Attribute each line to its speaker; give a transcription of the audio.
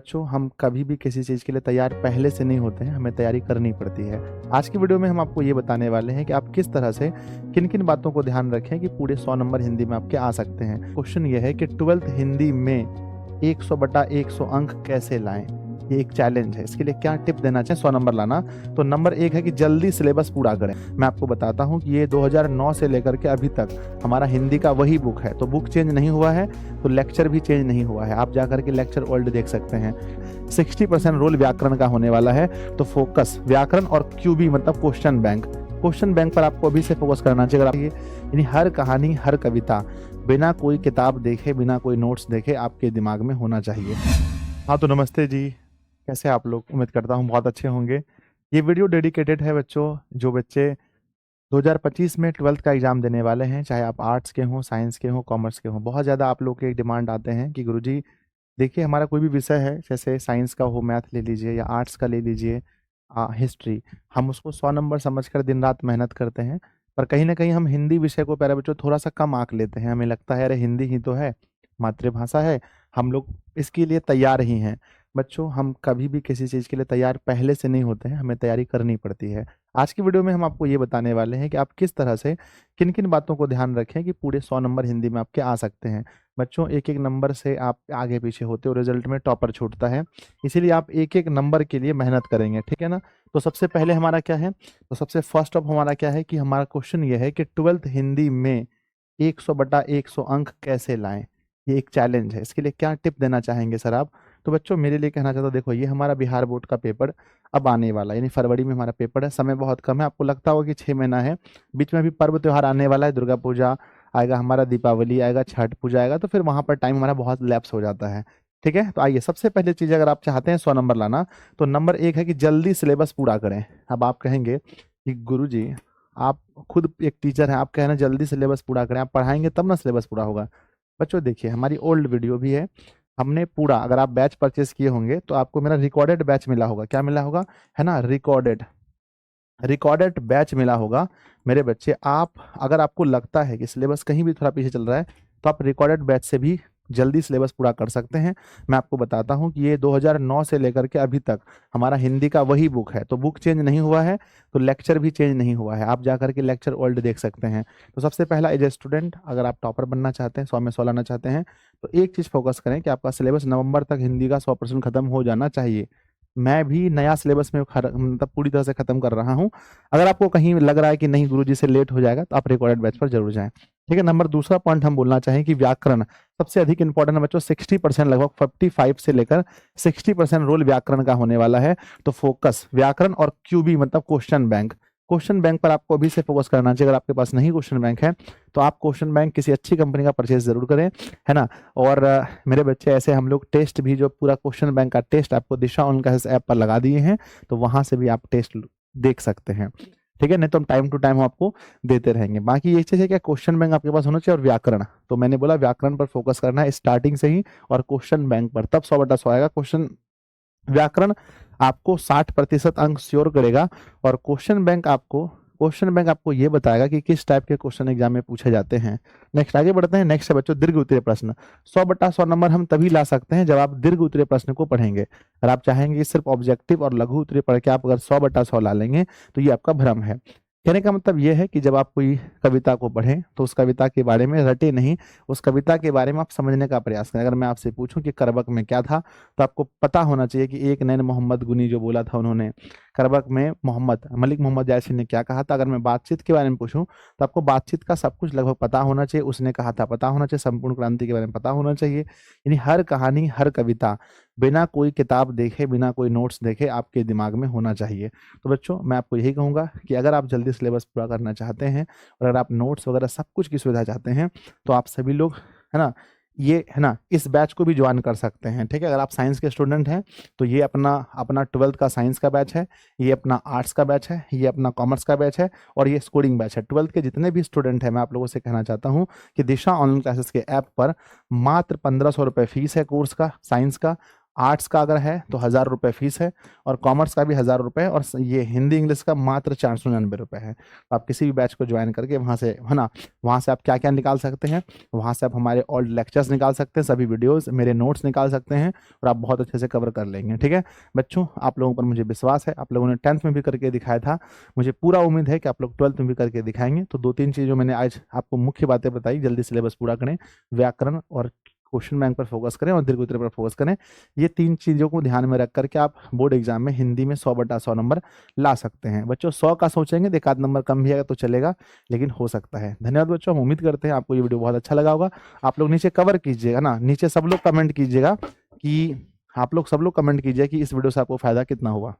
Speaker 1: बच्चों हम कभी भी किसी चीज़ के लिए तैयार पहले से नहीं होते हैं, हमें तैयारी करनी पड़ती है। आज की वीडियो में हम आपको ये बताने वाले हैं कि आप किस तरह से किन-किन बातों को ध्यान रखें कि पूरे 100 नंबर हिंदी में आपके आ सकते हैं। क्वेश्चन ये है कि 12th हिंदी में 100/100 अंक कैसे लाएँ? ये एक चैलेंज है। इसके लिए क्या टिप देना चाहें 100 नंबर लाना? तो नंबर 1 है कि जल्दी सिलेबस पूरा करें। मैं आपको बताता हूँ कि ये 2009 से लेकर के अभी तक हमारा हिंदी का वही बुक है। तो बुक चेंज नहीं हुआ है, तो लेक्चर भी चेंज नहीं हुआ है। आप जाकर के लेक्चर ओल्ड देख सकते हैं। 60% रोल व्याकरण का होने वाला है, तो फोकस व्याकरण और क्यूबी मतलब क्वेश्चन बैंक पर आपको अभी से फोकस करना चाहिए। यानी हर कहानी, हर कविता बिना कोई किताब देखे, बिना कोई नोट्स देखे आपके दिमाग में होना चाहिए। हाँ, तो नमस्ते जी। कैसे आप लोग? उम्मीद करता हूँ बहुत अच्छे होंगे। ये वीडियो डेडिकेटेड है बच्चों, जो बच्चे 2025 में 12th का एग्ज़ाम देने वाले हैं, चाहे आप आर्ट्स के हों, साइंस के हों, कॉमर्स के हों। बहुत ज़्यादा आप लोग के डिमांड आते हैं कि गुरुजी देखिए हमारा कोई भी विषय है, जैसे साइंस का हो, मैथ ले लीजिए या आर्ट्स का ले लीजिए, हिस्ट्री, हम उसको 100 नंबर समझकर दिन रात मेहनत करते हैं। पर कहीं न कहीं हम हिंदी विषय को प्यारे बच्चों थोड़ा-सा कम आँक लेते हैं। हमें लगता है अरे हिंदी ही तो है, मातृभाषा है, हम लोग इसके लिए तैयार ही हैं। बच्चों हम कभी भी किसी चीज़ के लिए तैयार पहले से नहीं होते हैं, हमें तैयारी करनी पड़ती है। आज की वीडियो में हम आपको ये बताने वाले हैं कि आप किस तरह से किन-किन बातों को ध्यान रखें कि पूरे 100 नंबर हिंदी में आपके आ सकते हैं। बच्चों एक-एक नंबर से आप आगे पीछे होते हो, रिजल्ट में टॉपर छूटता है। इसीलिए आप एक-एक नंबर के लिए मेहनत करेंगे, ठीक है ना? तो सबसे पहले हमारा क्या है? तो सबसे फर्स्ट ऑफ हमारा क्या है कि हमारा क्वेश्चन ये है कि 12th हिंदी में 100/100 अंक कैसे लाएँ? ये एक चैलेंज है। इसके लिए क्या टिप देना चाहेंगे सर आप? तो बच्चों मेरे लिए कहना चाहता हूँ, देखो ये हमारा बिहार बोर्ड का पेपर अब आने वाला है, यानी फरवरी में हमारा पेपर है। समय बहुत कम है, आपको लगता होगा कि 6 महीना है। बीच में भी पर्व त्योहार आने वाला है, दुर्गा पूजा आएगा, हमारा दीपावली आएगा, छठ पूजा आएगा, तो फिर वहाँ पर टाइम हमारा बहुत लैप्स हो जाता है। ठीक है? तो आइए सबसे पहली चीज़, अगर आप चाहते हैं 100 नंबर लाना, तो नंबर 1 है कि जल्दी सिलेबस पूरा करें। अब आप कहेंगे कि गुरुजी आप खुद एक टीचर हैं, आप कह रहे हैं जल्दी सिलेबस पूरा करें, आप पढ़ाएँगे तब ना सिलेबस पूरा होगा। बच्चों देखिए हमारी ओल्ड वीडियो भी है, हमने पूरा, अगर आप बैच परचेज़ किए होंगे तो आपको मेरा रिकॉर्डेड बैच मिला होगा। क्या मिला होगा? है ना? रिकॉर्डेड रिकॉर्डेड बैच मिला होगा। मेरे बच्चे, आप अगर आपको लगता है कि सिलेबस कहीं भी थोड़ा पीछे चल रहा है, तो आप रिकॉर्डेड बैच से भी जल्दी सिलेबस पूरा कर सकते हैं। मैं आपको बताता हूँ कि ये 2009 से लेकर के अभी तक हमारा हिंदी का वही बुक है। तो बुक चेंज नहीं हुआ है, तो लेक्चर भी चेंज नहीं हुआ है। आप जाकर के लेक्चर ओल्ड देख सकते हैं। तो सबसे पहला, एज ए स्टूडेंट अगर आप टॉपर बनना चाहते हैं, 100 में 100 लाना चाहते हैं, तो एक चीज़ फोकस करें कि आपका सिलेबस नवंबर तक हिंदी का 100% खत्म हो जाना चाहिए। मैं भी नया सिलेबस में मतलब पूरी तरह से खत्म कर रहा हूँ। अगर आपको कहीं लग रहा है कि नहीं गुरुजी से लेट हो जाएगा, तो आप रिकॉर्डेड बैच पर ज़रूर जाएँ। ठीक है? नंबर दूसरा पॉइंट हम बोलना चाहें कि व्याकरण सबसे अधिक इम्पोर्टेंट है बच्चों। 60% लगभग 45 से लेकर 60% रोल व्याकरण का होने वाला है। तो फोकस व्याकरण और क्यूबी मतलब क्वेश्चन बैंक पर आपको अभी से फोकस करना चाहिए। अगर आपके पास नहीं क्वेश्चन बैंक है, तो आप क्वेश्चन बैंक किसी अच्छी कंपनी का परचेज ज़रूर करें, है ना? और मेरे बच्चे, ऐसे हम लोग टेस्ट भी, जो पूरा क्वेश्चन बैंक का टेस्ट आपको दिशा ऑनलाइन क्लासेस ऐप पर लगा दिए हैं, तो वहाँ से भी आप टेस्ट देख सकते हैं। ठीक है? नहीं तो हम टाइम टू टाइम आपको देते रहेंगे। बाकी ये चीज़ है कि क्वेश्चन बैंक आपके पास होना चाहिए और व्याकरण। तो मैंने बोला व्याकरण पर फोकस करना है स्टार्टिंग से ही, और क्वेश्चन बैंक पर, तब 100/100 आएगा। व्याकरण आपको 60% अंक श्योर करेगा, और क्वेश्चन बैंक आपको ये बताएगा कि किस टाइप के क्वेश्चन एग्जाम में पूछे जाते हैं। नेक्स्ट आगे बढ़ते हैं। नेक्स्ट है बच्चों दीर्घ उत्तरीय प्रश्न। 100/100 नंबर हम तभी ला सकते हैं जब आप दीर्घ उत्तरीय प्रश्न को पढ़ेंगे। अगर आप चाहेंगे कि सिर्फ ऑब्जेक्टिव और लघु उत्तरीय पढ़ के आप अगर 100/100 ला लेंगे, तो ये आपका भ्रम है। कहने का मतलब ये है कि जब आप कोई कविता को पढ़ें, तो उस कविता के बारे में रटे नहीं, उस कविता के बारे में आप समझने का प्रयास करें। अगर मैं आपसे पूछूं कि करबक में क्या था, तो आपको पता होना चाहिए कि एक नैन मोहम्मद गुनी जो बोला था उन्होंने, करबक में मलिक मोहम्मद यासिन ने क्या कहा था। अगर मैं बातचीत के बारे में पूछूं, तो आपको बातचीत का सब कुछ लगभग पता होना चाहिए। उसने कहा था पता होना चाहिए, संपूर्ण क्रांति के बारे में पता होना चाहिए। यानी हर कहानी, हर कविता बिना कोई किताब देखे, बिना कोई नोट्स देखे आपके दिमाग में होना चाहिए। तो बच्चों मैं आपको यही कहूँगा कि अगर आप जल्दी सिलेबस पूरा करना चाहते हैं, और अगर आप नोट्स वगैरह सब कुछ की सुविधा चाहते हैं, तो आप सभी लोग, है ना, ये है ना, इस बैच को भी ज्वाइन कर सकते हैं। ठीक है? अगर आप साइंस के स्टूडेंट हैं, तो ये अपना अपना 12th का साइंस का बैच है, ये अपना आर्ट्स का बैच है, ये अपना कॉमर्स का बैच है, और ये कोडिंग बैच है। 12th के जितने भी स्टूडेंट हैं, मैं आप लोगों से कहना चाहता हूँ कि दिशा ऑनलाइन क्लासेस के ऐप पर मात्र 1500 रुपये फीस है कोर्स का, साइंस का। आर्ट्स का अगर है तो 1000 रुपये फीस है, और कॉमर्स का भी 1000 रुपये, और ये हिंदी इंग्लिश का मात्र 499 रुपये है। तो आप किसी भी बैच को ज्वाइन करके वहाँ से, है ना, वहाँ से आप क्या क्या निकाल सकते हैं, वहाँ से आप हमारे ओल्ड लेक्चर्स निकाल सकते हैं, सभी वीडियोस, मेरे नोट्स निकाल सकते हैं, और आप बहुत अच्छे से कवर कर लेंगे। ठीक है बच्चों, आप लोगों पर मुझे विश्वास है, आप लोगों ने 10th में भी करके दिखाया था, मुझे पूरा उम्मीद है कि आप लोग 12th में भी करके दिखाएंगे। तो 2-3 चीज़ जो मैंने आज आपको मुख्य बातें बताई, जल्दी सिलेबस पूरा करें, व्याकरण और क्वेश्चन बैंक पर फोकस करें, और दीर्घ उत्तर पर फोकस करें। ये 3 चीज़ों को ध्यान में रख करके आप बोर्ड एग्जाम में हिंदी में 100/100 नंबर ला सकते हैं। बच्चों 100 का सोचेंगे, एक आध नंबर कम भी आएगा तो चलेगा, लेकिन हो सकता है। धन्यवाद बच्चों, हम उम्मीद करते हैं आपको ये वीडियो बहुत अच्छा लगा होगा। आप लोग नीचे कवर कीजिएगा ना, नीचे सब लोग कमेंट कीजिएगा कि, आप लोग सब लोग कमेंट कीजिए कि इस वीडियो से आपको फायदा कितना हुआ।